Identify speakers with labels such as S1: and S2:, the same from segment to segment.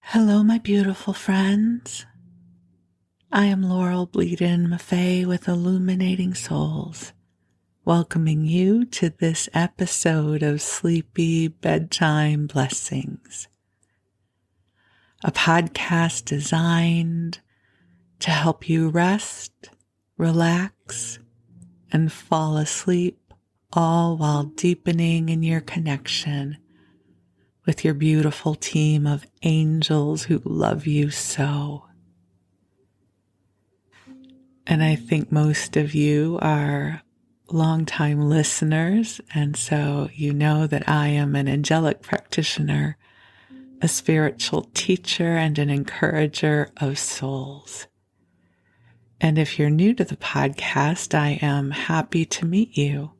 S1: Hello, my beautiful friends. I am Laurel Bleadon-Maffei with Illuminating Souls, welcoming you to this episode of Sleepy Bedtime Blessings, a podcast designed to help you rest, relax, and fall asleep, all while deepening in your connection with your beautiful team of angels who love you so. And I think most of you are longtime listeners, and so you know that I am an angelic practitioner, a spiritual teacher, and an encourager of souls. And if you're new to the podcast, I am happy to meet you.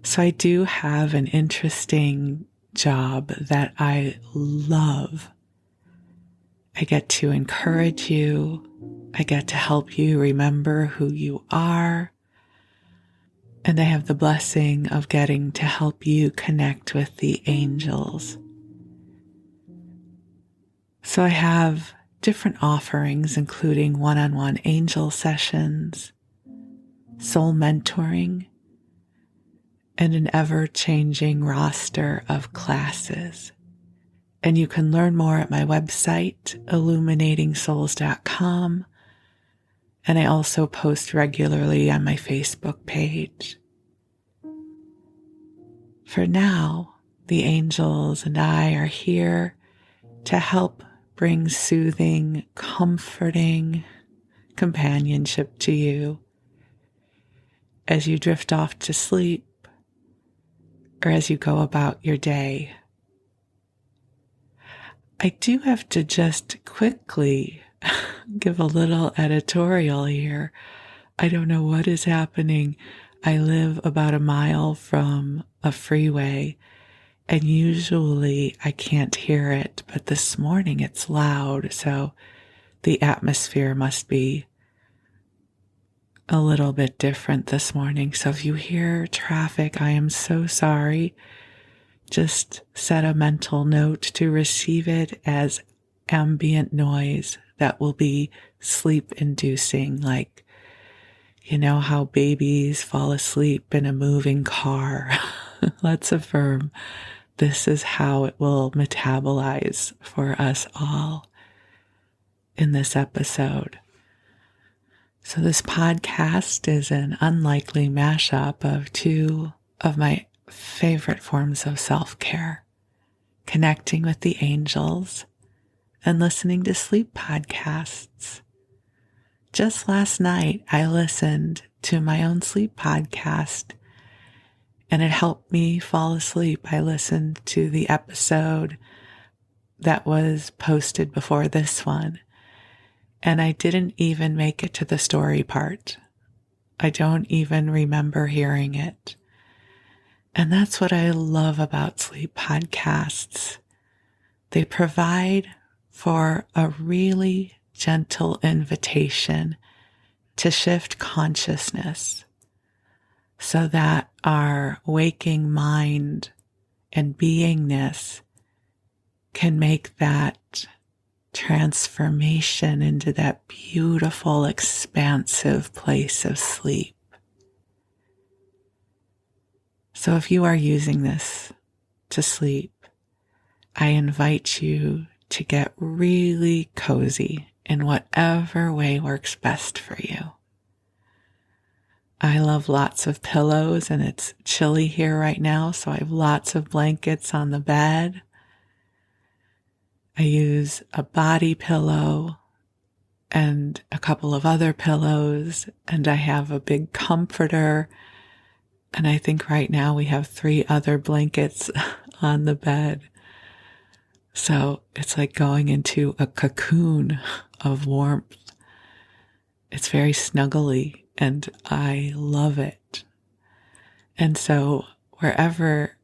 S1: So I do have an interesting job that I love. I get to encourage you. I get to help you remember who you are. And I have the blessing of getting to help you connect with the angels. So I have different offerings, including one-on-one angel sessions, soul mentoring, and an ever-changing roster of classes. And you can learn more at my website, illuminatingsouls.com. And I also post regularly on my Facebook page. For now, the angels and I are here to help bring soothing, comforting companionship to you as you drift off to sleep or as you go about your day. I do have to just quickly give a little editorial here. I don't know what is happening. I live about a mile from a freeway, and usually I can't hear it, but this morning it's loud, so the atmosphere must be a little bit different this morning. So if you hear traffic, I am so sorry. Just set a mental note to receive it as ambient noise that will be sleep-inducing, like, you know how babies fall asleep in a moving car. Let's affirm this is how it will metabolize for us all in this episode. So this podcast is an unlikely mashup of two of my favorite forms of self-care, connecting with the angels and listening to sleep podcasts. Just last night, I listened to my own sleep podcast, and it helped me fall asleep. I listened to the episode that was posted before this one, and I didn't even make it to the story part. I don't even remember hearing it. And that's what I love about sleep podcasts. They provide for a really gentle invitation to shift consciousness so that our waking mind and beingness can make that transformation into that beautiful, expansive place of sleep. So if you are using this to sleep, I invite you to get really cozy in whatever way works best for you. I love lots of pillows, and it's chilly here right now, so I have lots of blankets on the bed. I use a body pillow and a couple of other pillows, and I have a big comforter. And I think right now we have 3 other blankets on the bed. So it's like going into a cocoon of warmth. It's very snuggly, and I love it. And so wherever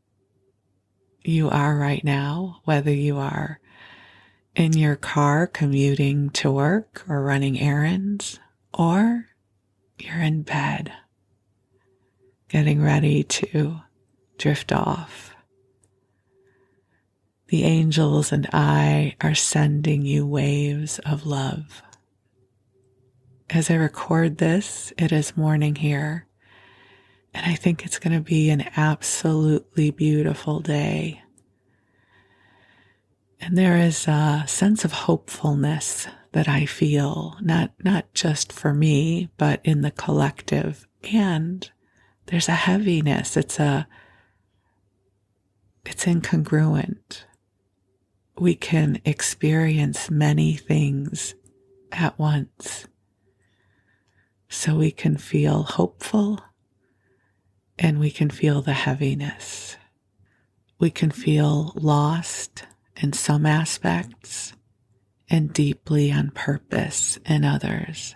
S1: you are right now, whether you are in your car commuting to work or running errands, or you're in bed, getting ready to drift off, The angels and I are sending you waves of love. As I record this, it is morning here, and I think it's going to be an absolutely beautiful day. And there is a sense of hopefulness that I feel, not just for me, but in the collective. And there's a heaviness. It's incongruent. We can experience many things at once. So we can feel hopeful and we can feel the heaviness. We can feel lost in some aspects and deeply on purpose in others.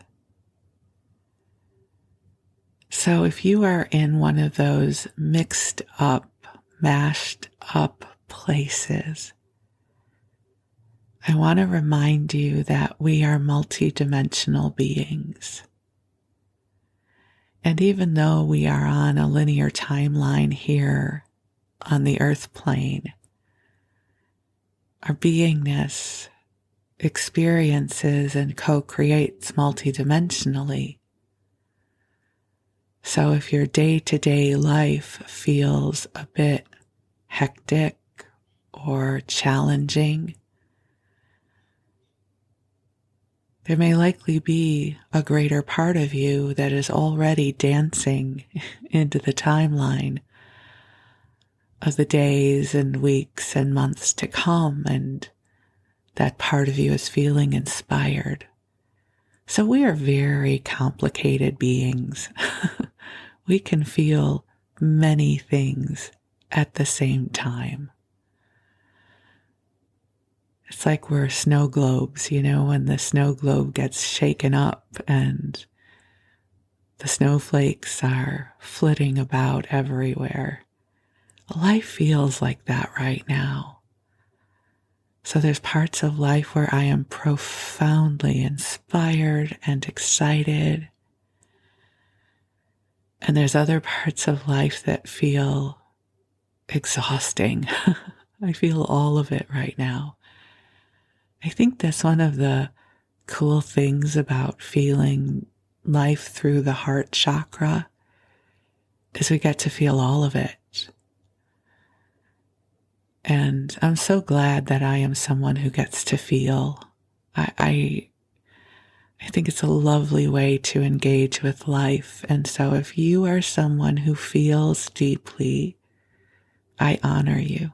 S1: So if you are in one of those mixed up, mashed up places, I want to remind you that we are multidimensional beings. And even though we are on a linear timeline here on the earth plane, our beingness experiences and co-creates multidimensionally. So if your day-to-day life feels a bit hectic or challenging, there may likely be a greater part of you that is already dancing into the timeline of the days and weeks and months to come, and that part of you is feeling inspired. So we are very complicated beings. We can feel many things at the same time. It's like we're snow globes, when the snow globe gets shaken up and the snowflakes are flitting about everywhere. Life feels like that right now. So there's parts of life where I am profoundly inspired and excited. And there's other parts of life that feel exhausting. I feel all of it right now. I think that's one of the cool things about feeling life through the heart chakra is we get to feel all of it. And I'm so glad that I am someone who gets to feel. I think it's a lovely way to engage with life. And so if you are someone who feels deeply, I honor you.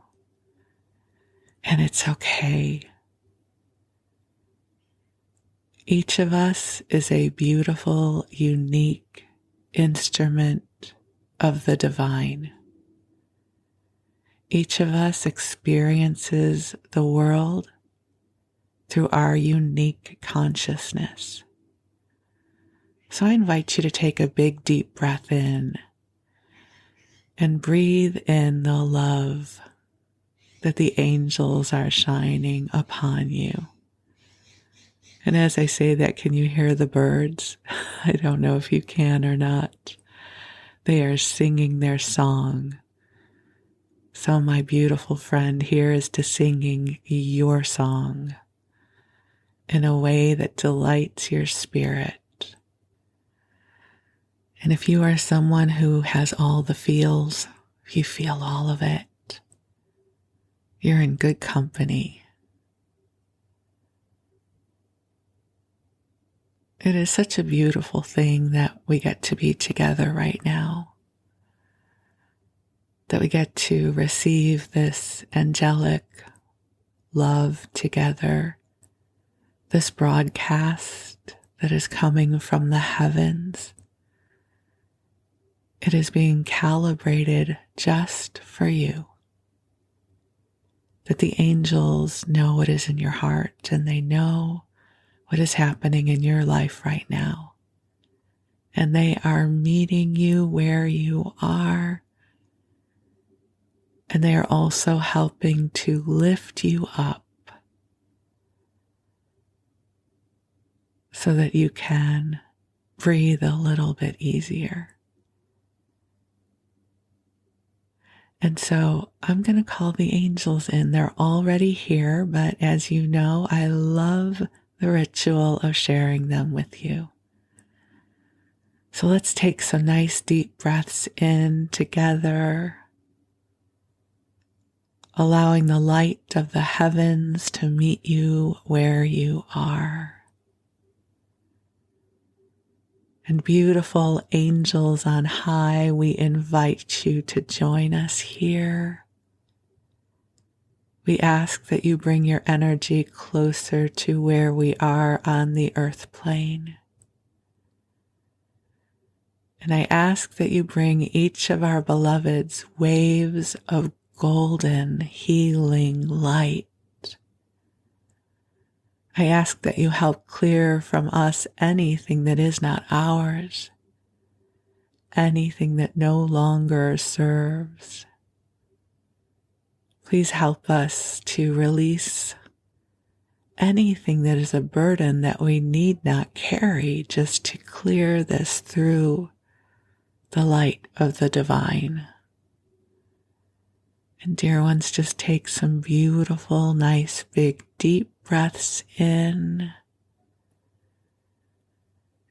S1: And it's okay. Each of us is a beautiful, unique instrument of the divine. Each of us experiences the world through our unique consciousness. So I invite you to take a big, deep breath in and breathe in the love that the angels are shining upon you. And as I say that, can you hear the birds? I don't know if you can or not. They are singing their song. So my beautiful friend, here is to singing your song in a way that delights your spirit. And if you are someone who has all the feels, if you feel all of it, you're in good company. It is such a beautiful thing that we get to be together right now. That we get to receive this angelic love together, this broadcast that is coming from the heavens. It is being calibrated just for you. That the angels know what is in your heart and they know what is happening in your life right now. And they are meeting you where you are. And they are also helping to lift you up so that you can breathe a little bit easier. And so I'm going to call the angels in. They're already here, but as you know, I love the ritual of sharing them with you. So let's take some nice deep breaths in together, allowing the light of the heavens to meet you where you are. And beautiful angels on high, we invite you to join us here. We ask that you bring your energy closer to where we are on the earth plane. And I ask that you bring each of our beloveds waves of golden healing light. I ask that you help clear from us anything that is not ours, anything that no longer serves. Please help us to release anything that is a burden that we need not carry, just to clear this through the light of the divine. And dear ones, just take some beautiful, nice, big, deep breaths in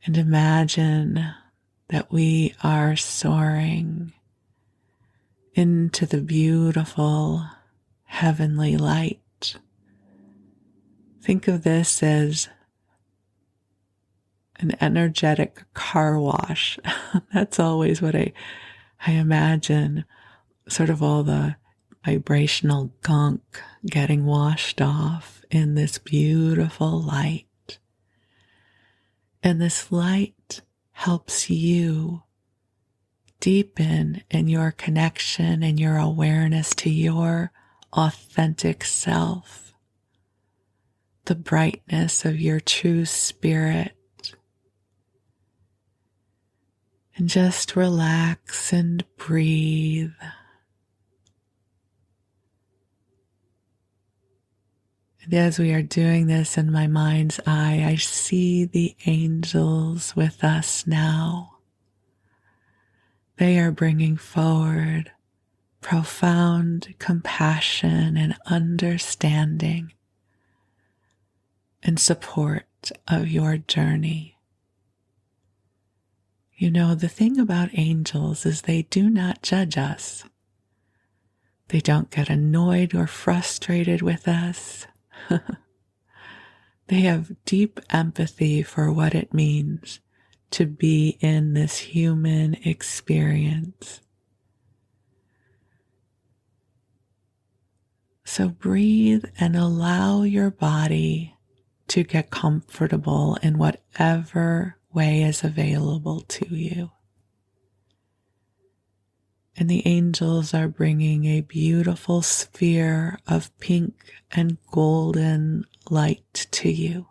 S1: and imagine that we are soaring into the beautiful heavenly light. Think of this as an energetic car wash. That's always what I imagine, sort of all the vibrational gunk getting washed off in this beautiful light. And this light helps you deepen in your connection and your awareness to your authentic self, the brightness of your true spirit. And just relax and breathe. And as we are doing this in my mind's eye, I see the angels with us now. They are bringing forward profound compassion and understanding and support of your journey. You know, the thing about angels is they do not judge us. They don't get annoyed or frustrated with us. They have deep empathy for what it means to be in this human experience. So breathe and allow your body to get comfortable in whatever way is available to you. And the angels are bringing a beautiful sphere of pink and golden light to you.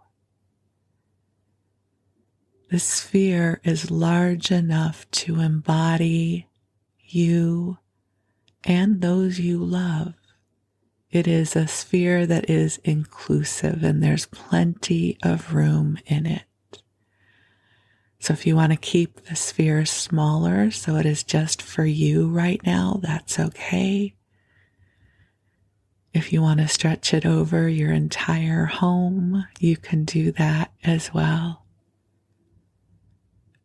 S1: The sphere is large enough to embody you and those you love. It is a sphere that is inclusive, and there's plenty of room in it. So if you want to keep the sphere smaller so it is just for you right now, that's okay. If you want to stretch it over your entire home, you can do that as well.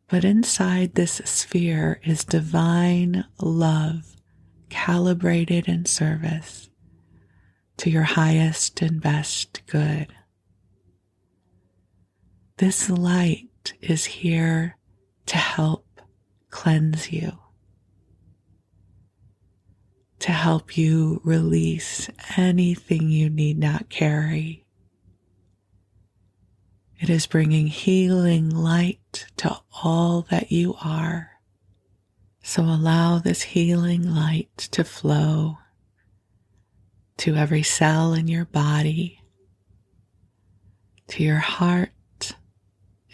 S1: But inside this sphere is divine love, calibrated in service to your highest and best good. This light is here to help cleanse you, to help you release anything you need not carry. It is bringing healing light to all that you are. So allow this healing light to flow to every cell in your body, to your heart,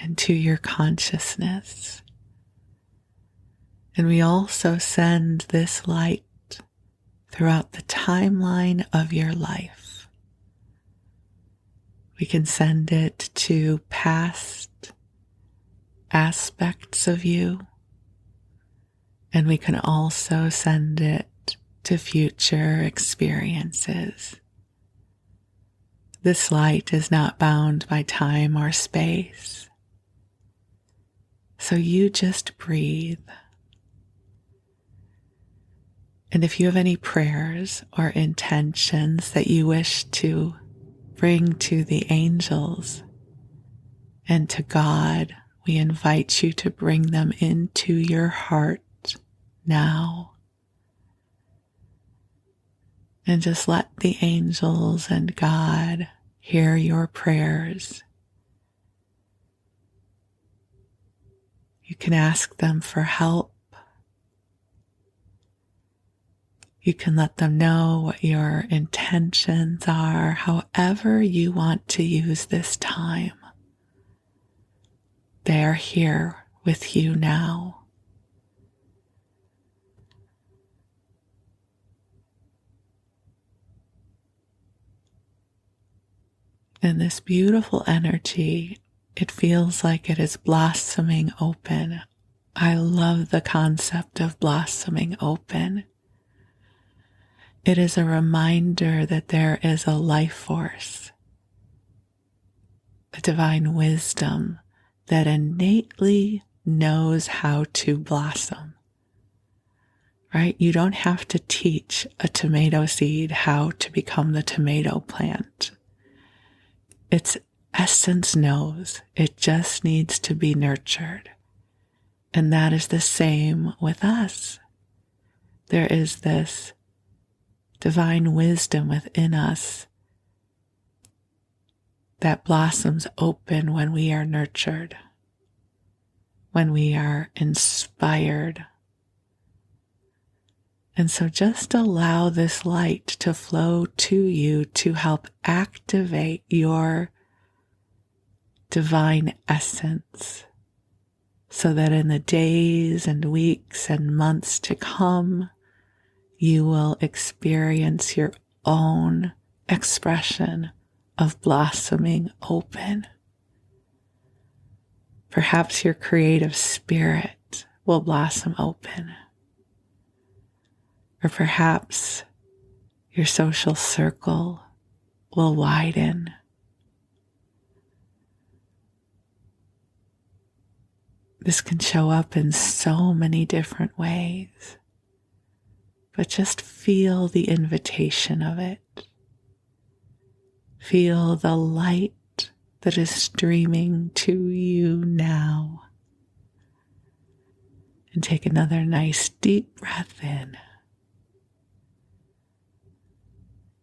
S1: and to your consciousness. And we also send this light throughout the timeline of your life. We can send it to past aspects of you, and we can also send it to future experiences. This light is not bound by time or space. So you just breathe. And if you have any prayers or intentions that you wish to bring to the angels and to God, we invite you to bring them into your heart now. And just let the angels and God hear your prayers. You can ask them for help. You can let them know what your intentions are, however you want to use this time. They are here with you now. And this beautiful energy, it feels like it is blossoming open. I love the concept of blossoming open. It is a reminder that there is a life force, a divine wisdom that innately knows how to blossom. Right? You don't have to teach a tomato seed how to become the tomato plant. Its essence knows. It just needs to be nurtured. And that is the same with us. There is this divine wisdom within us that blossoms open when we are nurtured, when we are inspired. And so just allow this light to flow to you to help activate your divine essence so that in the days and weeks and months to come, you will experience your own expression of blossoming open. Perhaps your creative spirit will blossom open. Or perhaps your social circle will widen. This can show up in so many different ways, but just feel the invitation of it. Feel the light that is streaming to you now. And take another nice deep breath in.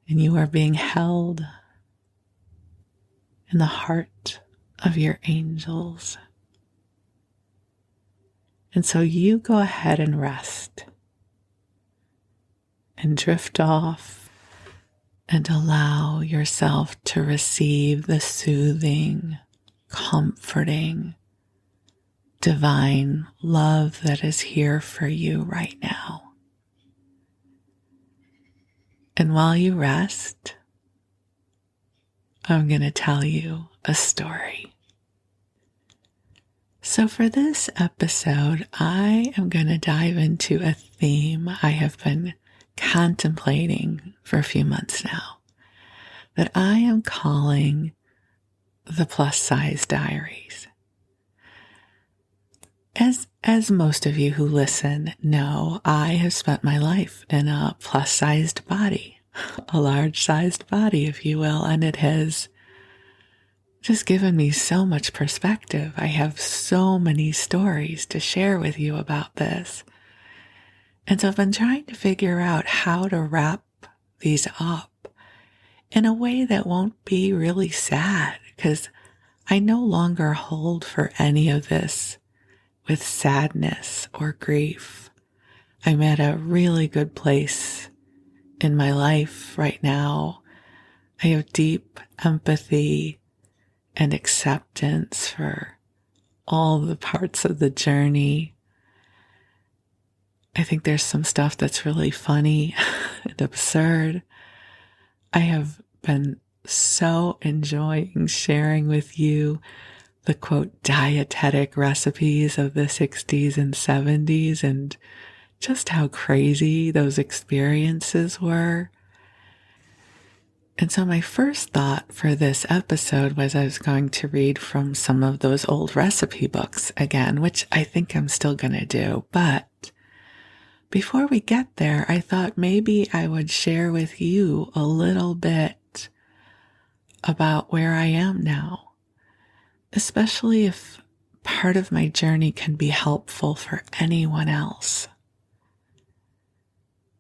S1: And you are being held in the heart of your angels. And so you go ahead and rest and drift off and allow yourself to receive the soothing, comforting, divine love that is here for you right now. And while you rest, I'm going to tell you a story. So for this episode, I am going to dive into a theme I have been contemplating for a few months now that I am calling the Plus Size Diaries. As most of you who listen know, I have spent my life in a plus-sized body, a large-sized body, if you will, and it has just given me so much perspective. I have so many stories to share with you about this. And so I've been trying to figure out how to wrap these up in a way that won't be really sad, because I no longer hold for any of this with sadness or grief. I'm at a really good place in my life right now. I have deep empathy and acceptance for all the parts of the journey. I think there's some stuff that's really funny and absurd. I have been so enjoying sharing with you the quote dietetic recipes of the 60s and 70s and just how crazy those experiences were. And so my first thought for this episode was I was going to read from some of those old recipe books again, which I think I'm still going to do. But before we get there, I thought maybe I would share with you a little bit about where I am now, especially if part of my journey can be helpful for anyone else.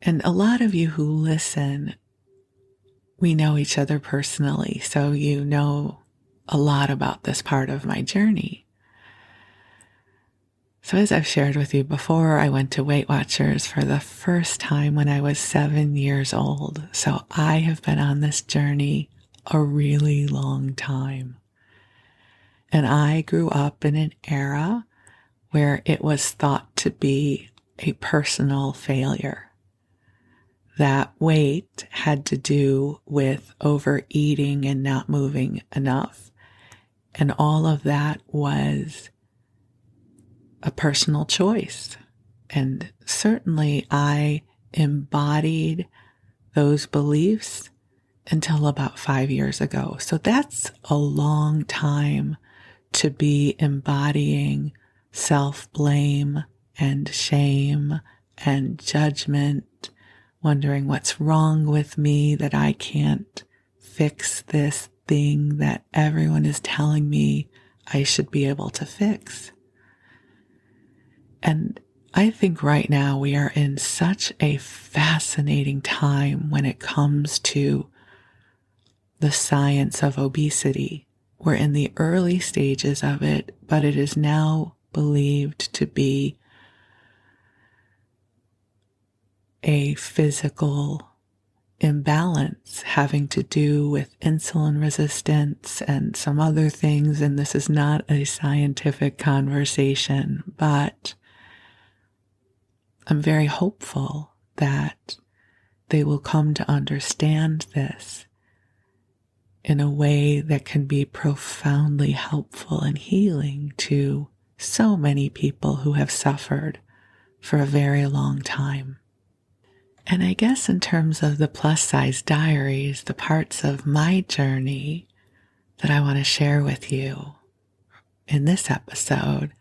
S1: And a lot of you who listen, we know each other personally, so you know a lot about this part of my journey. So as I've shared with you before, I went to Weight Watchers for the first time when I was 7 years old. So I have been on this journey a really long time. And I grew up in an era where it was thought to be a personal failure. That weight had to do with overeating and not moving enough. And all of that was a personal choice. And certainly I embodied those beliefs until about 5 years ago. So that's a long time to be embodying self-blame and shame and judgment, wondering what's wrong with me, that I can't fix this thing that everyone is telling me I should be able to fix. And I think right now we are in such a fascinating time when it comes to the science of obesity. We're in the early stages of it, but it is now believed to be a physical imbalance having to do with insulin resistance and some other things. And this is not a scientific conversation, but I'm very hopeful that they will come to understand this in a way that can be profoundly helpful and healing to so many people who have suffered for a very long time. And I guess in terms of the Plus Size Diaries, the parts of my journey that I want to share with you in this episode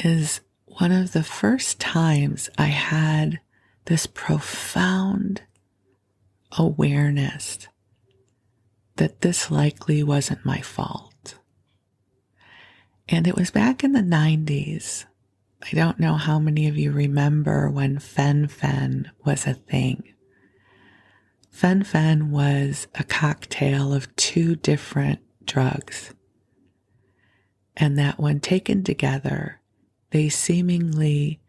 S1: is one of the first times I had this profound awareness that this likely wasn't my fault. And it was back in the 90s. I don't know how many of you remember when Phen-Fen was a thing. Phen-Fen was a cocktail of 2 different drugs, and that when taken together, they seemingly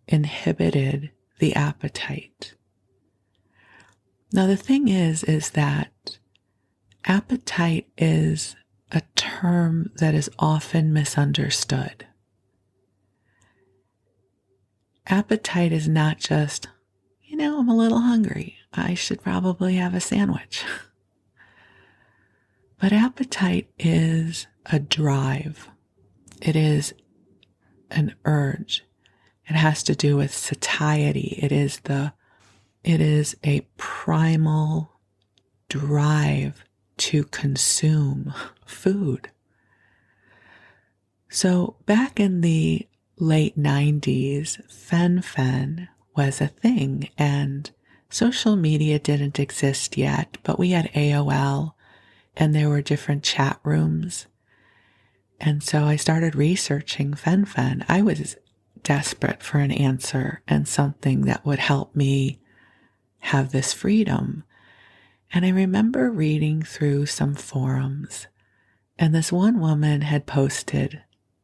S1: inhibited the appetite. Now the thing is that appetite is a term that is often misunderstood. Appetite is not just, I'm a little hungry. I should probably have a sandwich. But appetite is a drive. It is an urge. It has to do with satiety. It is a primal drive to consume food. So back in the late 90s, Phen-Fen was a thing, and social media didn't exist yet, but we had AOL and there were different chat rooms. And so I started researching Phen-Fen. I was desperate for an answer and something that would help me have this freedom. And I remember reading through some forums, and this one woman had posted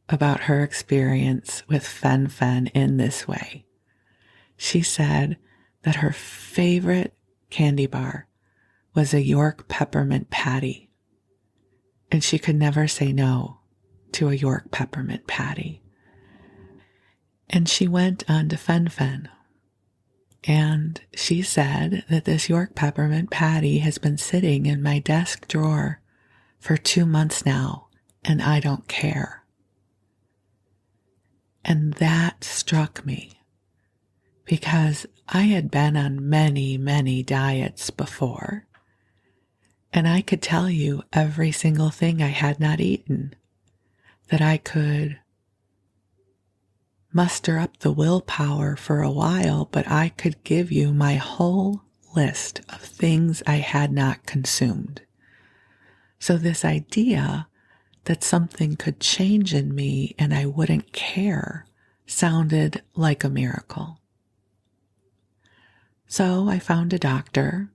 S1: about her experience with Phen-Fen in this way. She said that her favorite candy bar was a York peppermint patty, and she could never say no to a York peppermint patty. And she went on to Phen-Fen, and she said that this York peppermint patty has been sitting in my desk drawer for 2 months now, and I don't care. And that struck me. because I had been on many, many diets before, and I could tell you every single thing I had not eaten, that I could muster up the willpower for a while, but I could give you my whole list of things I had not consumed. So this idea that something could change in me and I wouldn't care sounded like a miracle. So I found a doctor,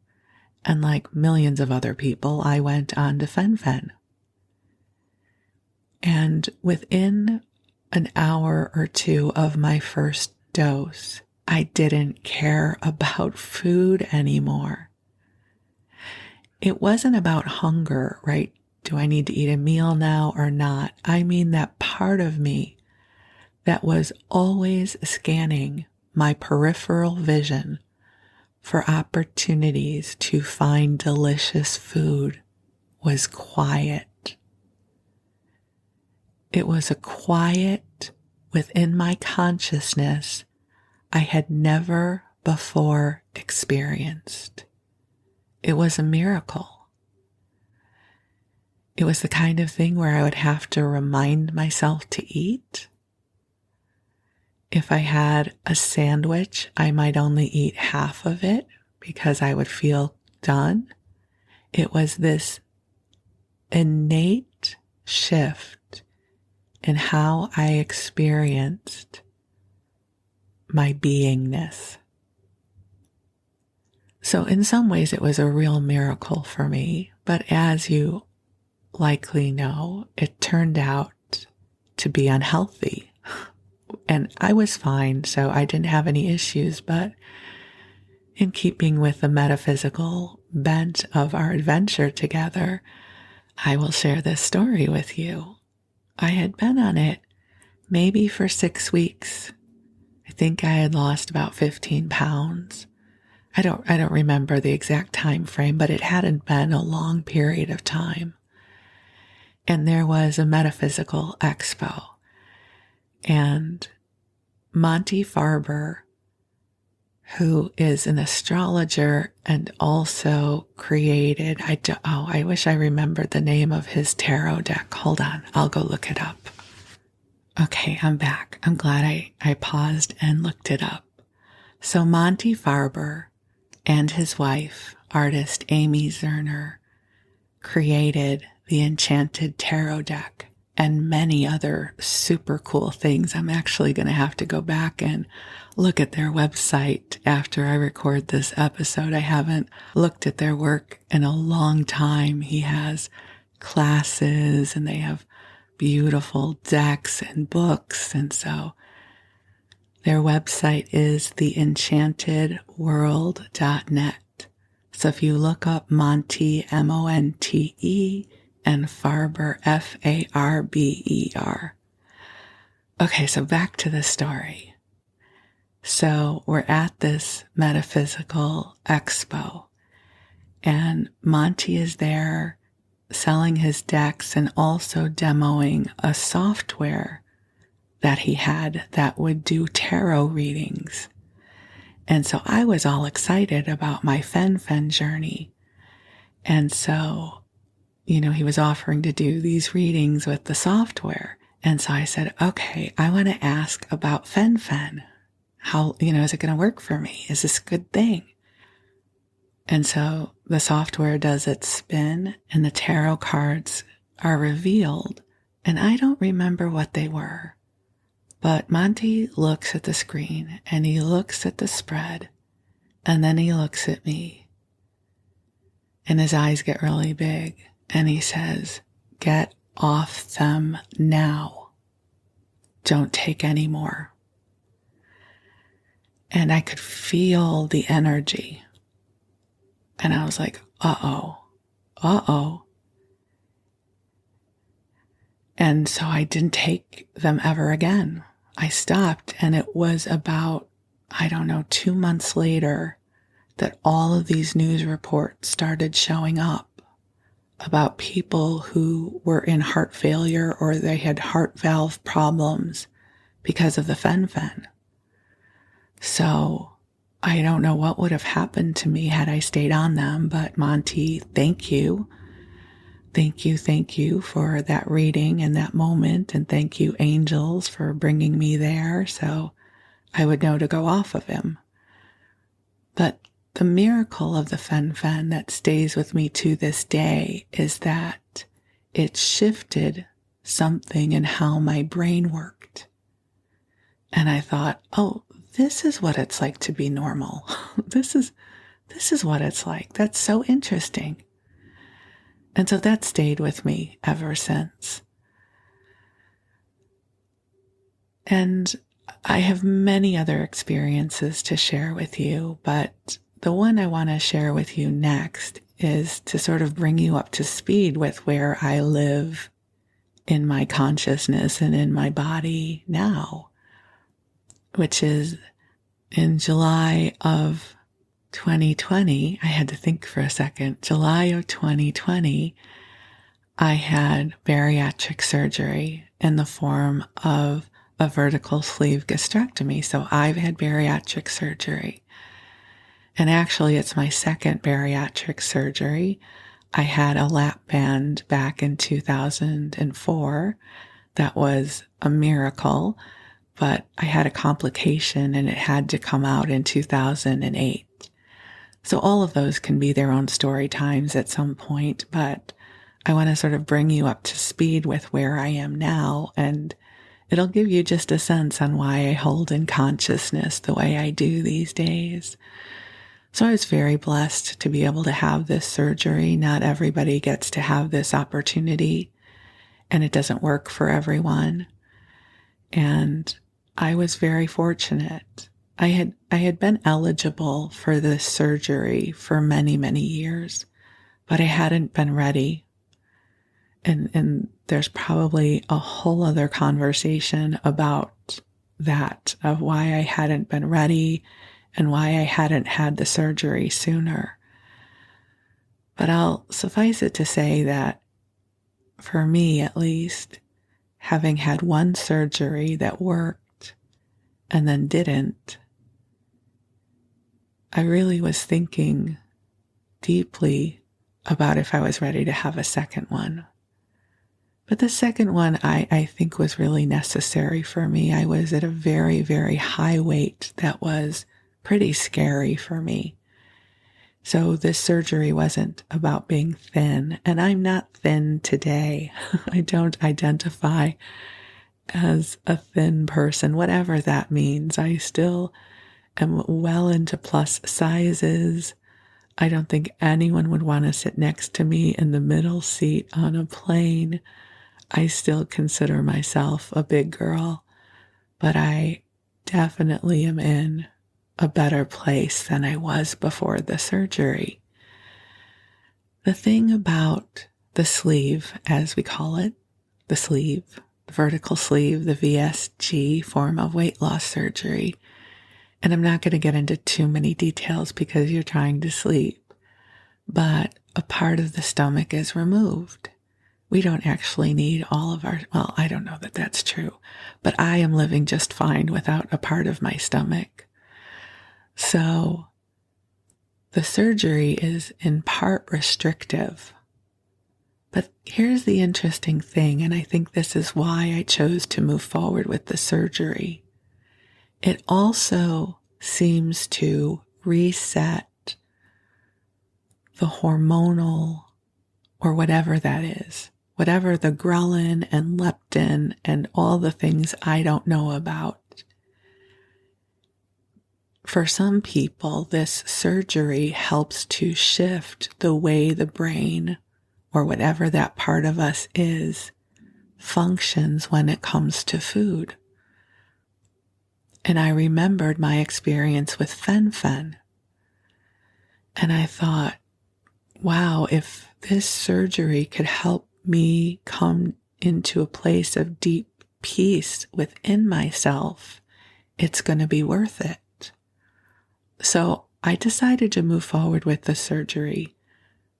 S1: and like millions of other people, I went on to Phen-Fen. And within an hour or two of my first dose, I didn't care about food anymore. It wasn't about hunger, right? Do I need to eat a meal now or not? I mean that part of me that was always scanning my peripheral vision for opportunities to find delicious food was quiet. It was a quiet within my consciousness I had never before experienced. It was a miracle. It was the kind of thing where I would have to remind myself to eat. If I had a sandwich, I might only eat half of it because I would feel done. It was this innate shift in how I experienced my beingness. So in some ways it was a real miracle for me, but as you likely know, it turned out to be unhealthy. And I was fine, so I didn't have any issues, but in keeping with the metaphysical bent of our adventure together, I will share this story with you. I had been on it maybe for 6 weeks. I think I had lost about 15 pounds. I don't remember the exact time frame, but it hadn't been a long period of time. And there was a metaphysical expo. And Monte Farber, who is an astrologer and also created, I wish I remembered the name of his tarot deck. Hold on, I'll go look it up. Okay, I'm back. I'm glad I paused and looked it up. So Monte Farber and his wife, artist Amy Zerner, created the Enchanted Tarot deck and many other super cool things. I'm actually going to have to go back and look at their website after I record this episode. I haven't looked at their work in a long time. He has classes and they have beautiful decks and books. And so their website is theenchantedworld.net. So if you look up Monte, Monte, and Farber, Farber. Okay, so back to the story. So we're at this metaphysical expo, and Monte is there selling his decks and also demoing a software that he had that would do tarot readings. And so I was all excited about my Phen-Fen journey. And so, he was offering to do these readings with the software. And so I said, okay, I want to ask about Phen-Fen. How, is it going to work for me? Is this a good thing? And so the software does its spin and the tarot cards are revealed. And I don't remember what they were. But Monte looks at the screen and he looks at the spread and then he looks at me and his eyes get really big and he says, "Get off them now. Don't take any more." And I could feel the energy. And I was like, uh-oh. And so I didn't take them ever again. I stopped, and it was about, 2 months later that all of these news reports started showing up about people who were in heart failure or they had heart valve problems because of the Phen-Fen. So I don't know what would have happened to me had I stayed on them, but Monte, thank you. Thank you for that reading and that moment. And thank you, angels, for bringing me there so I would know to go off of him. But the miracle of the Phen-Fen that stays with me to this day is that it shifted something in how my brain worked. And I thought, oh, this is what it's like to be normal. This is what it's like. That's so interesting. And so that stayed with me ever since. And I have many other experiences to share with you, but the one I want to share with you next is to sort of bring you up to speed with where I live in my consciousness and in my body now, which is in July of 2020. I had to think for a second. July of 2020, I had bariatric surgery in the form of a vertical sleeve gastrectomy. So I've had bariatric surgery. And actually, it's my second bariatric surgery. I had a lap band back in 2004. That was a miracle, but I had a complication and it had to come out in 2008. So all of those can be their own story times at some point, but I want to sort of bring you up to speed with where I am now, and it'll give you just a sense on why I hold in consciousness the way I do these days. So I was very blessed to be able to have this surgery. Not everybody gets to have this opportunity, and it doesn't work for everyone. And I was very fortunate. I had been eligible for this surgery for many, many years, but I hadn't been ready. And there's probably a whole other conversation about that, of why I hadn't been ready and why I hadn't had the surgery sooner. But I'll suffice it to say that for me, at least, having had one surgery that worked and then didn't, I really was thinking deeply about if I was ready to have a second one. But the second one, I think, was really necessary for me. I was at a very, very high weight that was pretty scary for me. So this surgery wasn't about being thin, and I'm not thin today. I don't identify as a thin person, whatever that means. I still am well into plus sizes. I don't think anyone would want to sit next to me in the middle seat on a plane. I still consider myself a big girl, but I definitely am in a better place than I was before the surgery. The thing about the sleeve, as we call it, the sleeve, the vertical sleeve, the VSG form of weight loss surgery, and I'm not going to get into too many details because you're trying to sleep, but a part of the stomach is removed. We don't actually need all of our, well, I don't know that that's true, but I am living just fine without a part of my stomach. So the surgery is in part restrictive. But here's the interesting thing, and I think this is why I chose to move forward with the surgery. It also seems to reset the hormonal, or whatever that is, whatever the ghrelin and leptin and all the things I don't know about. For some people, this surgery helps to shift the way the brain, or whatever that part of us is, functions when it comes to food. And I remembered my experience with Phen-Fen. And I thought, wow, if this surgery could help me come into a place of deep peace within myself, it's going to be worth it. So I decided to move forward with the surgery.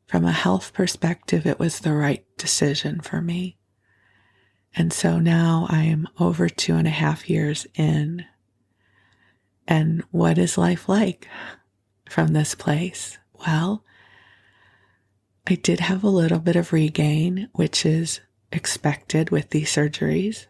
S1: From a health perspective, it was the right decision for me. And so now I am over 2.5 years in. And what is life like from this place? Well, I did have a little bit of regain, which is expected with these surgeries,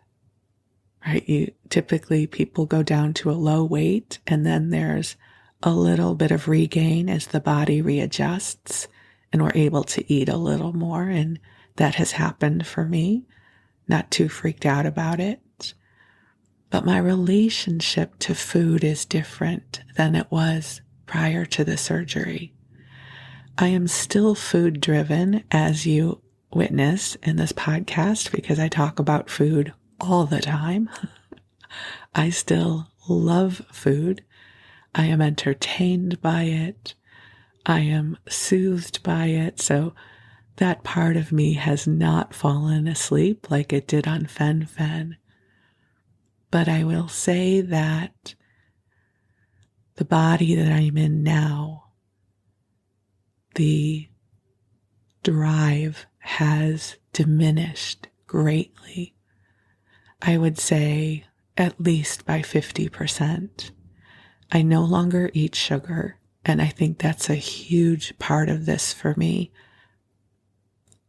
S1: right? Typically people go down to a low weight, and then there's a little bit of regain as the body readjusts and we're able to eat a little more. And that has happened for me. Not too freaked out about it. But my relationship to food is different than it was prior to the surgery. I am still food driven, as you witness in this podcast, because I talk about food all the time. I still love food. I am entertained by it. I am soothed by it. So that part of me has not fallen asleep like it did on Phen-Fen. But I will say that the body that I'm in now, the drive has diminished greatly. I would say at least by 50%. I no longer eat sugar, and I think that's a huge part of this for me.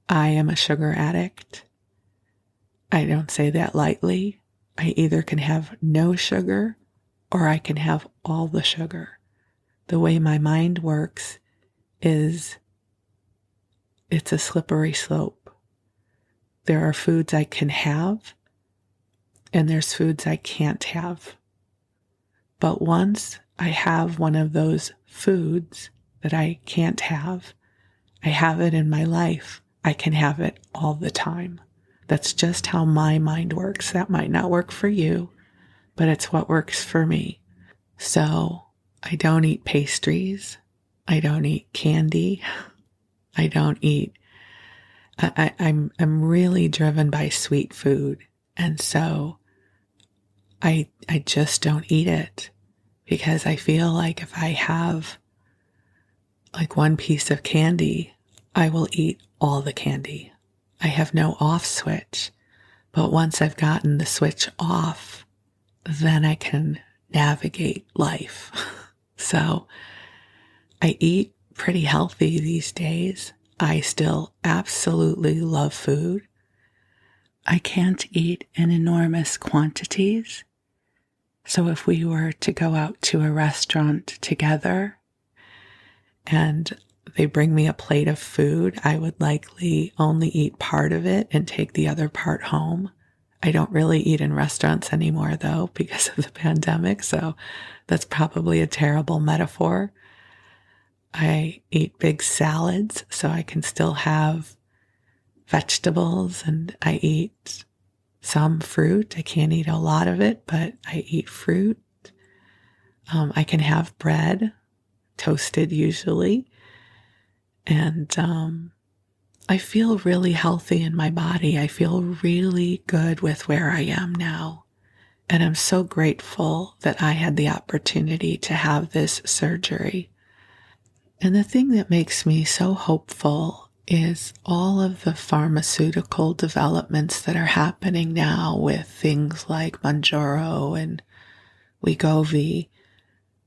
S1: I am a sugar addict. I don't say that lightly. I either can have no sugar or I can have all the sugar. The way my mind works is it's a slippery slope. There are foods I can have, and there's foods I can't have. But once I have one of those foods that I can't have, I have it in my life. I can have it all the time. That's just how my mind works. That might not work for you, but it's what works for me. So I don't eat pastries. I don't eat candy. I don't eat. I'm really driven by sweet food, and so I just don't eat it because I feel like if I have like one piece of candy, I will eat all the candy. I have no off switch, but once I've gotten the switch off, then I can navigate life. So I eat pretty healthy these days. I still absolutely love food. I can't eat in enormous quantities. So if we were to go out to a restaurant together and they bring me a plate of food, I would likely only eat part of it and take the other part home. I don't really eat in restaurants anymore, though, because of the pandemic, so that's probably a terrible metaphor. I eat big salads, so I can still have vegetables, and I eat some fruit. I can't eat a lot of it, but I eat fruit. I can have bread, toasted usually, and I feel really healthy in my body. I feel really good with where I am now. And I'm so grateful that I had the opportunity to have this surgery. And the thing that makes me so hopeful is all of the pharmaceutical developments that are happening now with things like Mounjaro and Wegovy,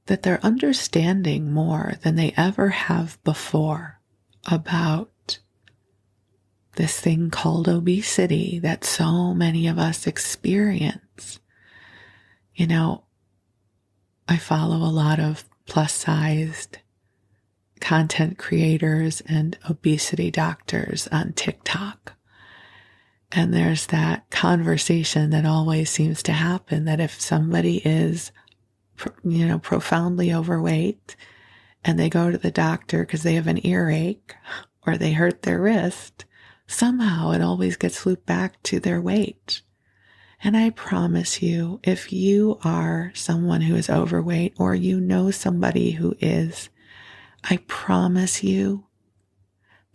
S1: that they're understanding more than they ever have before about this thing called obesity that so many of us experience. You know, I follow a lot of plus-sized content creators and obesity doctors on TikTok. And there's that conversation that always seems to happen that if somebody is, profoundly overweight and they go to the doctor because they have an earache or they hurt their wrist, somehow it always gets looped back to their weight. And I promise you, if you are someone who is overweight or you know somebody who is, I promise you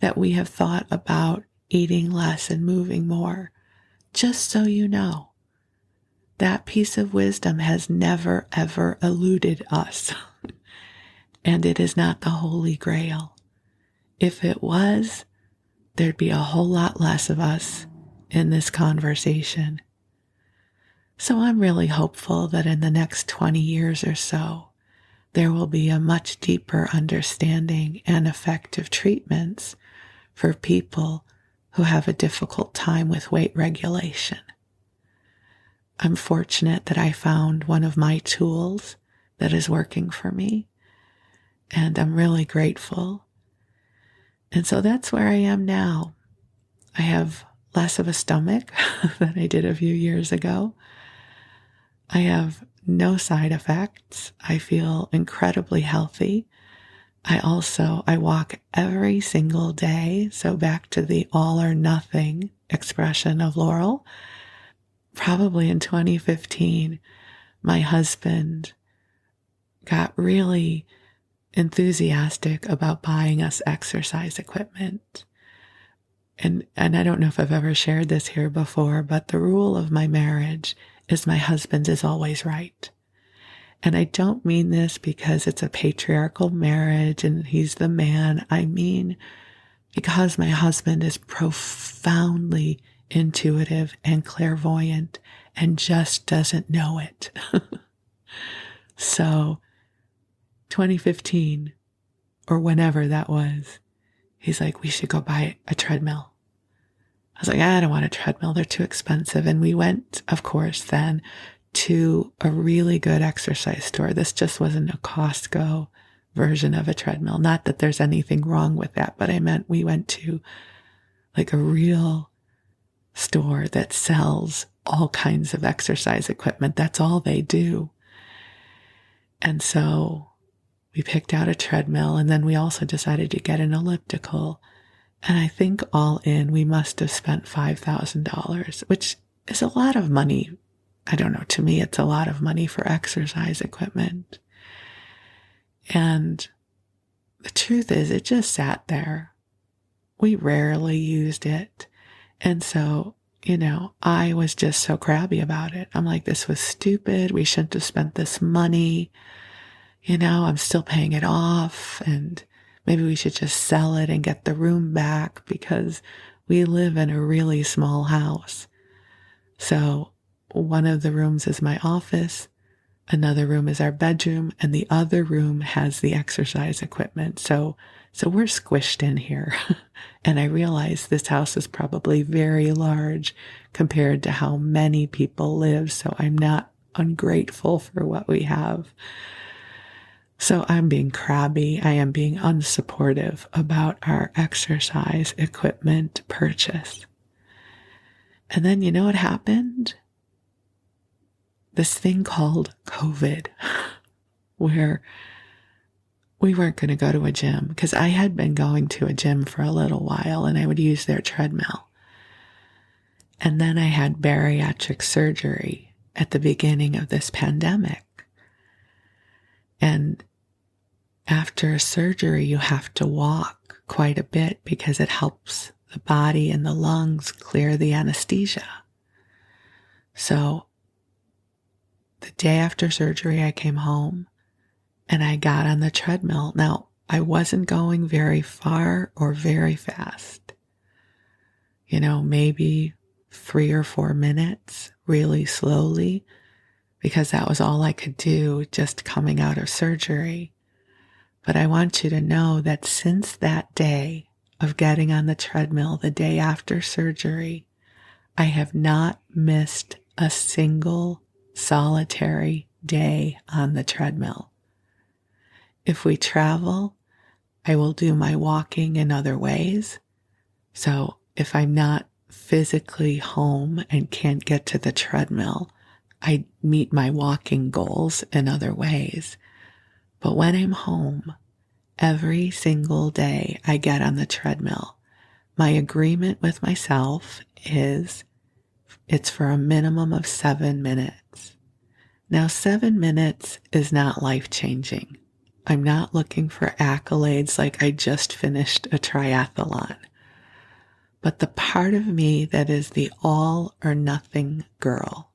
S1: that we have thought about eating less and moving more. Just so you know, that piece of wisdom has never, ever eluded us. And it is not the Holy Grail. If it was, there'd be a whole lot less of us in this conversation. So I'm really hopeful that in the next 20 years or so, there will be a much deeper understanding and effective treatments for people who have a difficult time with weight regulation. I'm fortunate that I found one of my tools that is working for me, and I'm really grateful. And so that's where I am now. I have less of a stomach than I did a few years ago. I have no side effects. I feel incredibly healthy. I walk every single day. So back to the all or nothing expression of Laurel. Probably in 2015, my husband got really enthusiastic about buying us exercise equipment. And I don't know if I've ever shared this here before, but the rule of my marriage is my husband is always right. And I don't mean this because it's a patriarchal marriage and he's the man. I mean, because my husband is profoundly intuitive and clairvoyant and just doesn't know it. So 2015 or whenever that was, he's like, we should go buy a treadmill. I was like, I don't want a treadmill. They're too expensive. And we went, of course, then to a really good exercise store. This just wasn't a Costco version of a treadmill. Not that there's anything wrong with that, but I meant we went to like a real store that sells all kinds of exercise equipment. That's all they do. And so we picked out a treadmill, and then we also decided to get an elliptical. And I think all in, we must have spent $5,000, which is a lot of money. I don't know, to me, it's a lot of money for exercise equipment. And the truth is, it just sat there. We rarely used it. And so, I was just so crabby about it. I'm like, this was stupid. We shouldn't have spent this money. I'm still paying it off, and maybe we should just sell it and get the room back because we live in a really small house. So one of the rooms is my office, another room is our bedroom, and the other room has the exercise equipment. So we're squished in here. And I realize this house is probably very large compared to how many people live. So I'm not ungrateful for what we have. So I'm being crabby. I am being unsupportive about our exercise equipment purchase. And then you know what happened? This thing called COVID, where we weren't going to go to a gym because I had been going to a gym for a little while and I would use their treadmill. And then I had bariatric surgery at the beginning of this pandemic. And after surgery, you have to walk quite a bit because it helps the body and the lungs clear the anesthesia. So the day after surgery, I came home and I got on the treadmill. Now, I wasn't going very far or very fast. Maybe 3 or 4 minutes, really slowly, because that was all I could do just coming out of surgery. But I want you to know that since that day of getting on the treadmill, the day after surgery, I have not missed a single solitary day on the treadmill. If we travel, I will do my walking in other ways. So if I'm not physically home and can't get to the treadmill, I meet my walking goals in other ways. But when I'm home, every single day I get on the treadmill. My agreement with myself is it's for a minimum of 7 minutes. Now, 7 minutes is not life-changing. I'm not looking for accolades like I just finished a triathlon. But the part of me that is the all or nothing girl,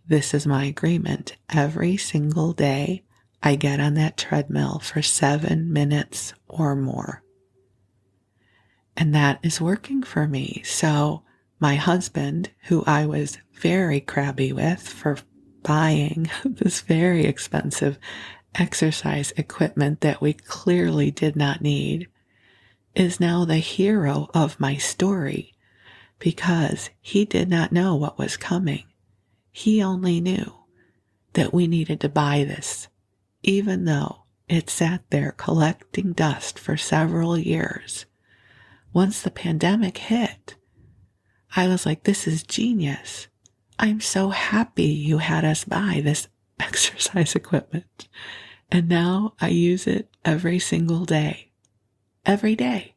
S1: this is my agreement. Every single day, I get on that treadmill for 7 minutes or more. And that is working for me. So my husband, who I was very crabby with for buying this very expensive exercise equipment that we clearly did not need, is now the hero of my story because he did not know what was coming. He only knew that we needed to buy this, even though it sat there collecting dust for several years. Once the pandemic hit, I was like, this is genius. I'm so happy you had us buy this exercise equipment. And now I use it every single day. Every day.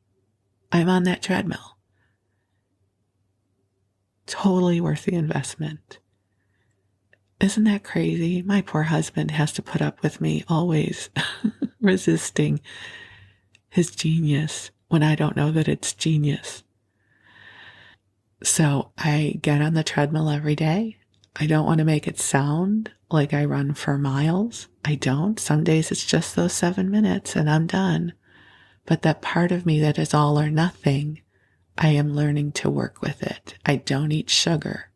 S1: I'm on that treadmill. Totally worth the investment. Isn't that crazy? My poor husband has to put up with me always resisting his genius when I don't know that it's genius. So I get on the treadmill every day. I don't want to make it sound like I run for miles. I don't. Some days it's just those 7 minutes and I'm done. But that part of me that is all or nothing, I am learning to work with it. I don't eat sugar.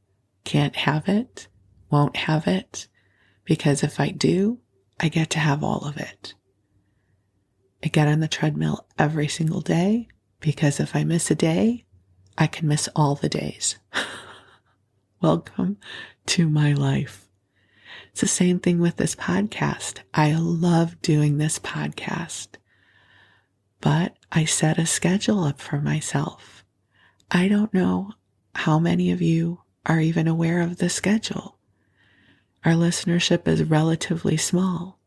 S1: Can't have it. Won't have it. Because if I do, I get to have all of it. I get on the treadmill every single day because if I miss a day, I can miss all the days. Welcome to my life. It's the same thing with this podcast. I love doing this podcast, but I set a schedule up for myself. I don't know how many of you are even aware of the schedule. Our listenership is relatively small.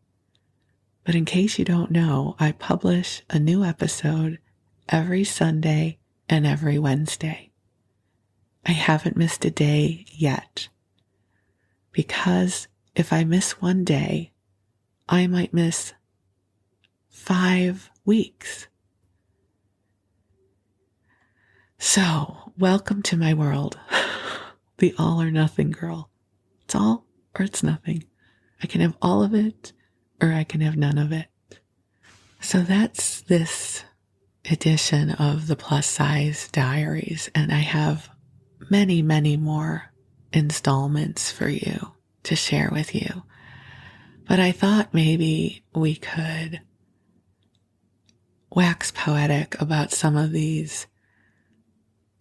S1: But in case you don't know, I publish a new episode every Sunday and every Wednesday. I haven't missed a day yet. Because if I miss one day, I might miss 5 weeks. So, welcome to my world. The all or nothing girl. It's all or it's nothing. I can have all of it or I can have none of it. So that's this edition of the Plus Size Diaries, and I have many, many more installments for you to share with you. But I thought maybe we could wax poetic about some of these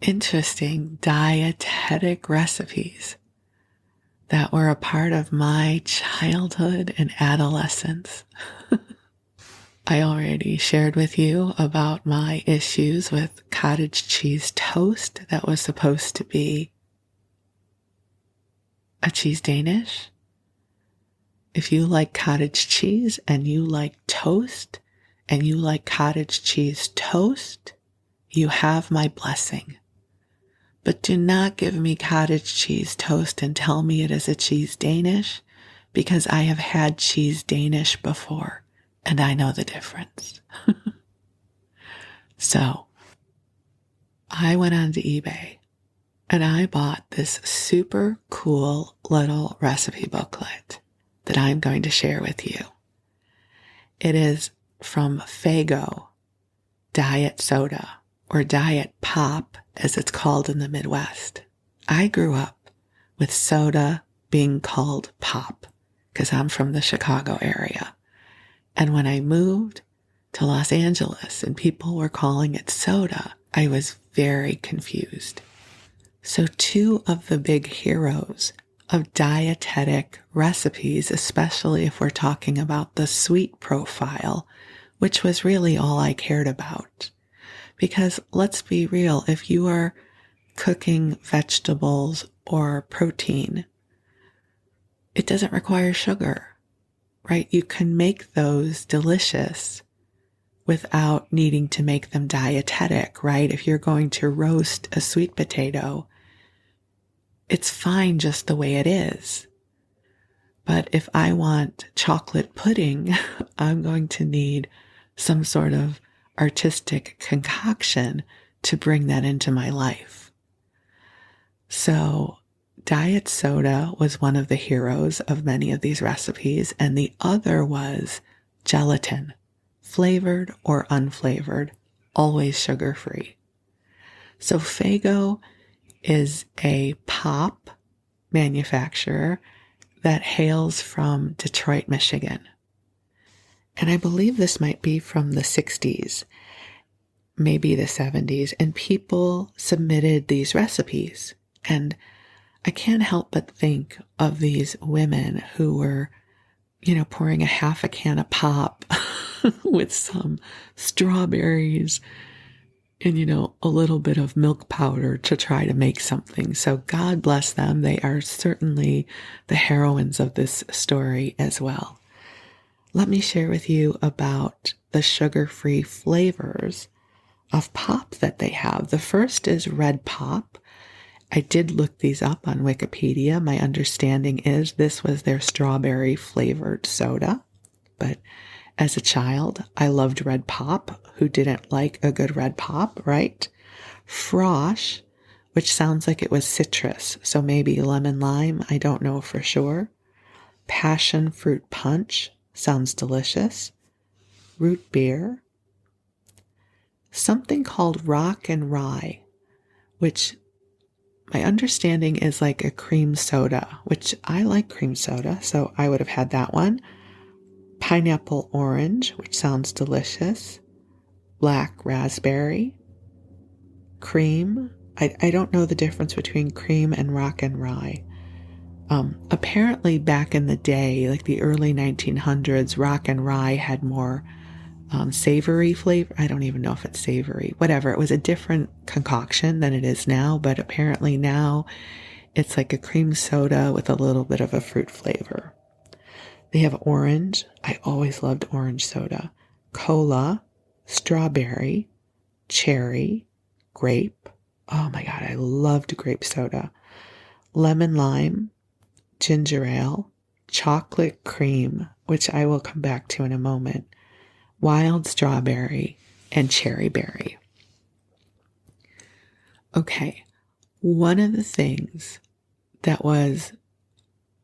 S1: interesting dietetic recipes that were a part of my childhood and adolescence. I already shared with you about my issues with cottage cheese toast that was supposed to be a cheese Danish. If you like cottage cheese and you like toast and you like cottage cheese toast, you have my blessing. But do not give me cottage cheese toast and tell me it is a cheese Danish, because I have had cheese Danish before and I know the difference. So I went onto eBay and I bought this super cool little recipe booklet that I'm going to share with you. It is from Faygo Diet Soda, or Diet Pop, as it's called in the Midwest. I grew up with soda being called pop because I'm from the Chicago area. And when I moved to Los Angeles and people were calling it soda, I was very confused. So 2 of the big heroes of dietetic recipes, especially if we're talking about the sweet profile, which was really all I cared about. Because let's be real, if you are cooking vegetables or protein, it doesn't require sugar, right? You can make those delicious without needing to make them dietetic, right? If you're going to roast a sweet potato, it's fine just the way it is. But if I want chocolate pudding, I'm going to need some sort of artistic concoction to bring that into my life. So diet soda was one of the heroes of many of these recipes, and the other was gelatin, flavored or unflavored, always sugar-free. So Faygo is a pop manufacturer that hails from Detroit, Michigan. And I believe this might be from the 60s, maybe the 70s, and people submitted these recipes. And I can't help but think of these women who were, pouring a half a can of pop with some strawberries and, a little bit of milk powder to try to make something. So God bless them. They are certainly the heroines of this story as well. Let me share with you about the sugar-free flavors of pop that they have. The first is red pop. I did look these up on Wikipedia. My understanding is this was their strawberry flavored soda. But as a child, I loved red pop. Who didn't like a good red pop, right? Frosh, which sounds like it was citrus, so maybe lemon lime, I don't know for sure. Passion fruit punch, sounds delicious. Root beer. Something called rock and rye, which my understanding is like a cream soda, which I like cream soda, so I would have had that one. Pineapple orange, which sounds delicious. Black raspberry. Cream. I don't know the difference between cream and rock and rye. Apparently back in the day, like the early 1900s, rock and rye had more savory flavor. I don't even know if it's savory. Whatever. It was a different concoction than it is now, but apparently now it's like a cream soda with a little bit of a fruit flavor. They have orange. I always loved orange soda. Cola, strawberry, cherry, grape. Oh my God, I loved grape soda. Lemon lime, ginger ale, chocolate cream, which I will come back to in a moment, wild strawberry, and cherry berry. Okay, one of the things that was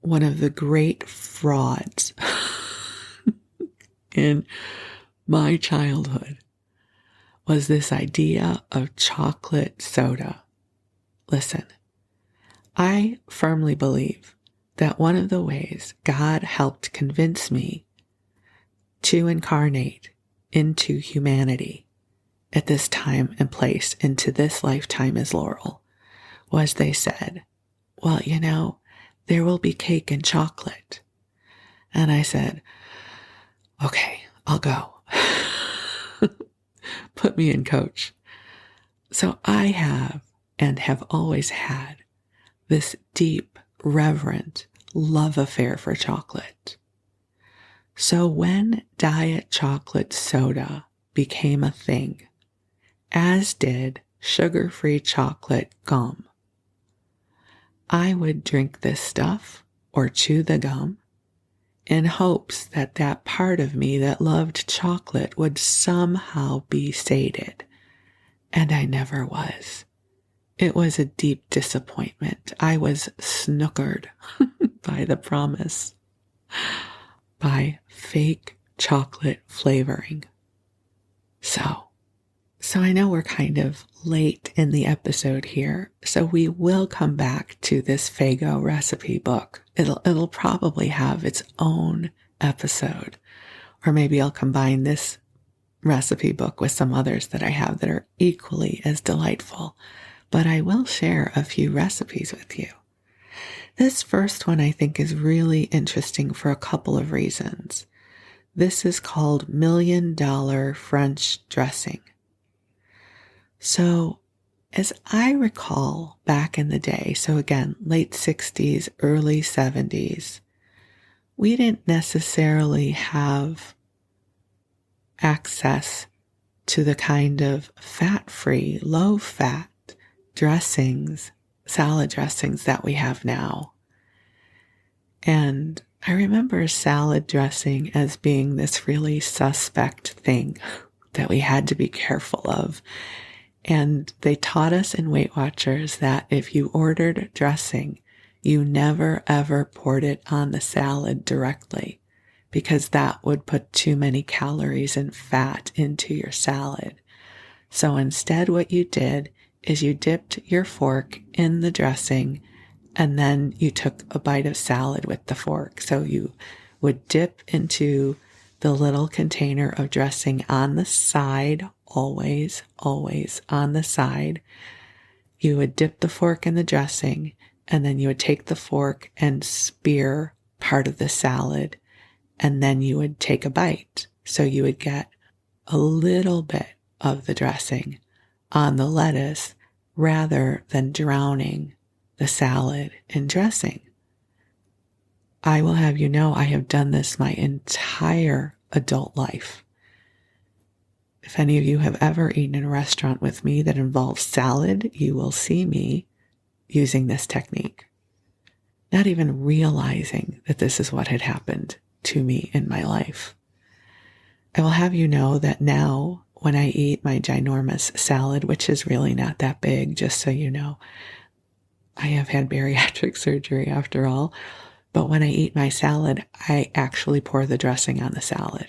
S1: one of the great frauds in my childhood was this idea of chocolate soda. Listen, I firmly believe that one of the ways God helped convince me to incarnate into humanity at this time and place, into this lifetime as Laurel, was they said, well, there will be cake and chocolate. And I said, okay, I'll go. Put me in, coach. So I have and have always had this deep, reverent love affair for chocolate. So when diet chocolate soda became a thing, as did sugar-free chocolate gum, I would drink this stuff or chew the gum in hopes that that part of me that loved chocolate would somehow be sated. And I never was. It was a deep disappointment. I was snookered by the promise, by fake chocolate flavoring. So I know we're kind of late in the episode here, so we will come back to this Faygo recipe book. It'll probably have its own episode, or maybe I'll combine this recipe book with some others that I have that are equally as delightful, but I will share a few recipes with you. This first one I think is really interesting for a couple of reasons. This is called $1 Million French dressing. So, as I recall back in the day, so again, late 60s, early 70s, we didn't necessarily have access to the kind of fat-free, low-fat dressings, salad dressings that we have now. And I remember salad dressing as being this really suspect thing that we had to be careful of. And they taught us in Weight Watchers that if you ordered dressing, you never ever poured it on the salad directly, because that would put too many calories and fat into your salad. So instead what you did is you dipped your fork in the dressing and then you took a bite of salad with the fork. So you would dip into the little container of dressing on the side, always on the side. You would dip the fork in the dressing, and then you would take the fork and spear part of the salad, and then you would take a bite. So you would get a little bit of the dressing on the lettuce rather than drowning the salad in dressing. I will have you know I have done this my entire adult life. If any of you have ever eaten in a restaurant with me that involves salad, you will see me using this technique, not even realizing that this is what had happened to me in my life. I will have you know that now when I eat my ginormous salad, which is really not that big, just so you know, I have had bariatric surgery after all, but when I eat my salad, I actually pour the dressing on the salad.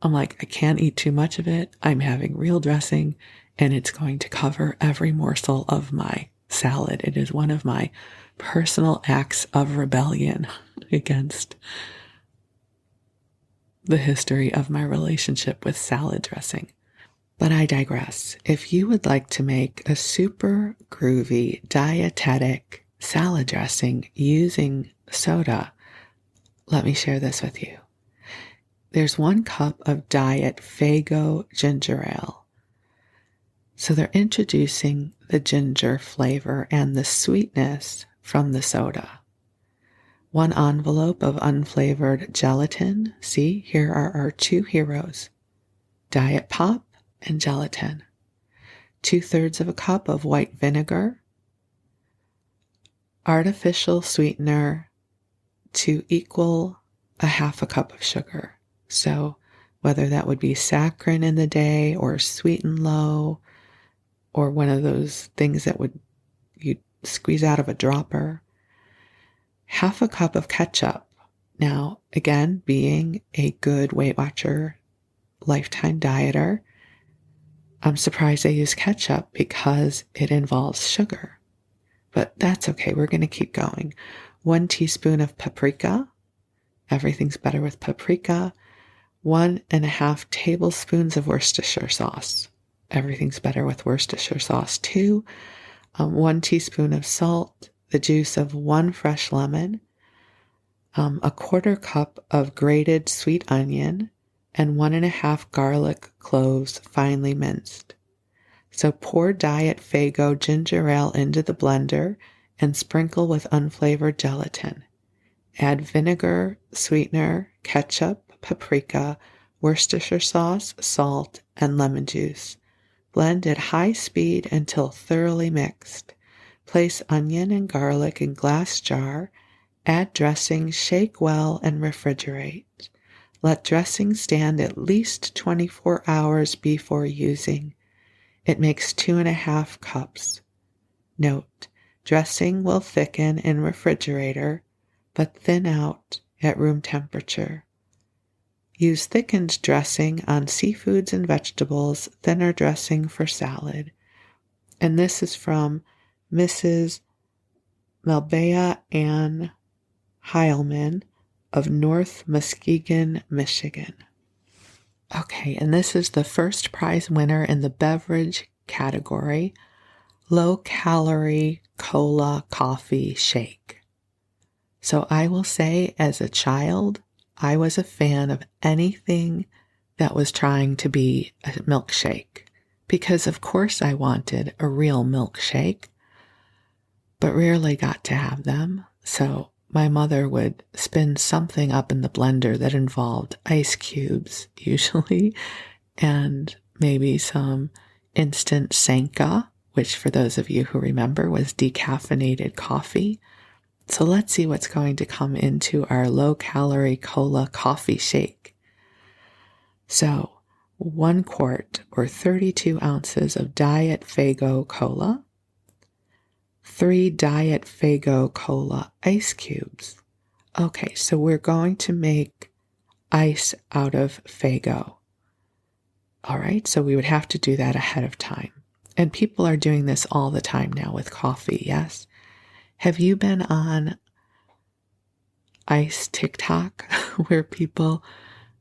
S1: I'm like, I can't eat too much of it. I'm having real dressing, and it's going to cover every morsel of my salad. It is one of my personal acts of rebellion against the history of my relationship with salad dressing. But I digress. If you would like to make a super groovy, dietetic salad dressing using soda, let me share this with you. There's 1 cup of diet Faygo ginger ale. So they're introducing the ginger flavor and the sweetness from the soda. 1 envelope of unflavored gelatin. See, here are our 2 heroes, diet pop and gelatin. 2/3 of a cup of white vinegar. Artificial sweetener to equal a 1/2 cup of sugar. So whether that would be saccharin in the day or sweet and low or one of those things that you squeeze out of a dropper. 1/2 cup of ketchup. Now, again, being a good Weight Watcher lifetime dieter, I'm surprised they use ketchup because it involves sugar. But that's okay. We're going to keep going. 1 teaspoon of paprika. Everything's better with paprika. 1.5 tablespoons of Worcestershire sauce. Everything's better with Worcestershire sauce too. 1 teaspoon of salt. The juice of 1 fresh lemon. A 1/4 cup of grated sweet onion. And 1.5 garlic cloves finely minced. So pour diet Faygo ginger ale into the blender and sprinkle with unflavored gelatin. Add vinegar, sweetener, ketchup, paprika, Worcestershire sauce, salt, and lemon juice. Blend at high speed until thoroughly mixed. Place onion and garlic in glass jar. Add dressing, shake well, and refrigerate. Let dressing stand at least 24 hours before using. It makes 2.5 cups. Note, dressing will thicken in refrigerator, but thin out at room temperature. Use thickened dressing on seafoods and vegetables, thinner dressing for salad. And this is from Mrs. Melbea Ann Heilman of North Muskegon, Michigan. Okay, and this is the first prize winner in the beverage category, low-calorie cola coffee shake. So I will say, as a child, I was a fan of anything that was trying to be a milkshake, because of course I wanted a real milkshake, but rarely got to have them. So my mother would spin something up in the blender that involved ice cubes, usually, and maybe some instant Sanka, which for those of you who remember was decaffeinated coffee. So let's see what's going to come into our low-calorie cola coffee shake. So 1 quart or 32 ounces of Diet Faygo Cola, 3 Diet Faygo Cola ice cubes. Okay, so we're going to make ice out of Faygo. All right, so we would have to do that ahead of time. And people are doing this all the time now with coffee, yes? Have you been on ice TikTok where people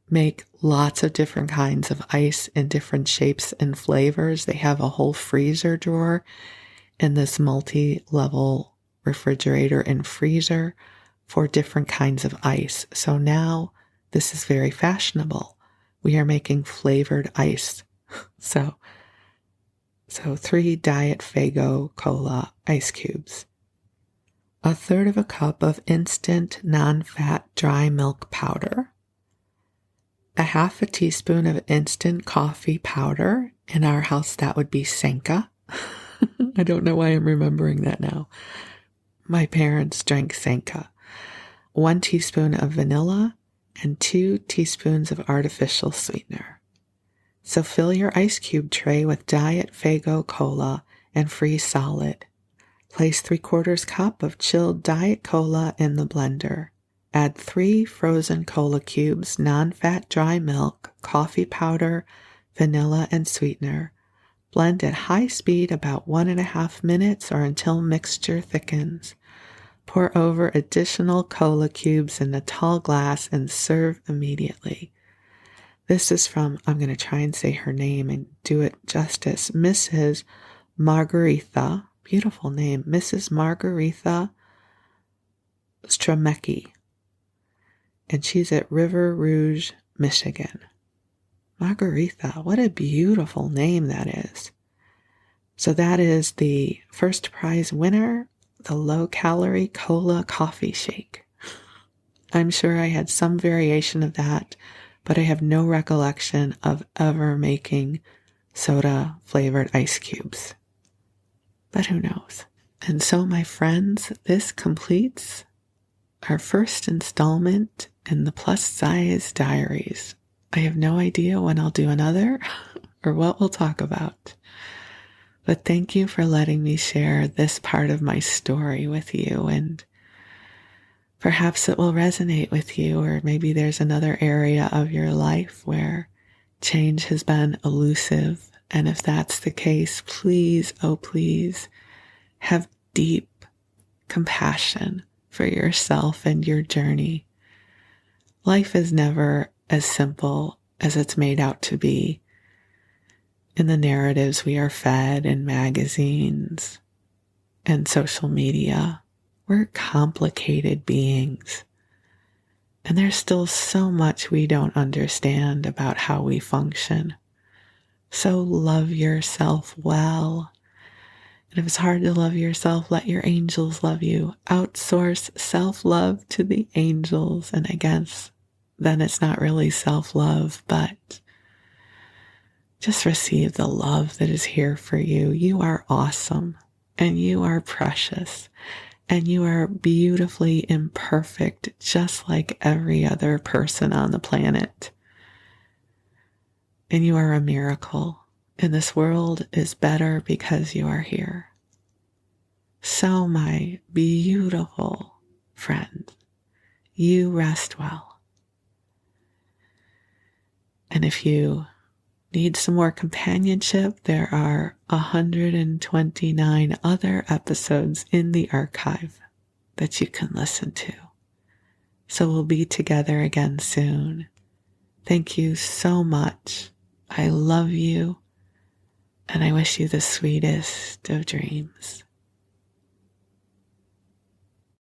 S1: make lots of different kinds of ice in different shapes and flavors? They have a whole freezer drawer in this multi-level refrigerator and freezer for different kinds of ice. So now this is very fashionable. We are making flavored ice. So 3 Diet Faygo Cola ice cubes. 1/3 of a cup of instant non-fat dry milk powder. 1/2 teaspoon of instant coffee powder. In our house, that would be Senka. I don't know why I'm remembering that now. My parents drank Senka. 1 teaspoon of vanilla and 2 teaspoons of artificial sweetener. So fill your ice cube tray with Diet Faygo Cola and freeze solid. Place 3/4 cup of chilled Diet Cola in the blender. Add 3 frozen cola cubes, non-fat dry milk, coffee powder, vanilla, and sweetener. Blend at high speed about 1.5 minutes or until mixture thickens. Pour over additional cola cubes in a tall glass and serve immediately. This is from, I'm going to try and say her name and do it justice, Mrs. Margaretha, beautiful name, Mrs. Margaretha Stramecki. And she's at River Rouge, Michigan. Margaretha, what a beautiful name that is. So that is the first prize winner, the low-calorie cola coffee shake. I'm sure I had some variation of that, but I have no recollection of ever making soda-flavored ice cubes. But who knows? And so, my friends, this completes our first installment in the Plus Size Diaries. I have no idea when I'll do another or what we'll talk about. But thank you for letting me share this part of my story with you, and perhaps it will resonate with you, or maybe there's another area of your life where change has been elusive. And if that's the case, please, oh please, have deep compassion for yourself and your journey. Life is never as simple as it's made out to be in the narratives we are fed in magazines and social media. We're complicated beings, and there's still so much we don't understand about how we function. So love yourself well. And if it's hard to love yourself, let your angels love you. Outsource self-love to the angels. And I guess then it's not really self-love, but just receive the love that is here for you. You are awesome, and you are precious. And you are beautifully imperfect, just like every other person on the planet. And you are a miracle. And this world is better because you are here. So, my beautiful friend, you rest well. And if you need some more companionship, there are 129 other episodes in the archive that you can listen to. So we'll be together again soon. Thank you so much. I love you, and I wish you the sweetest of dreams.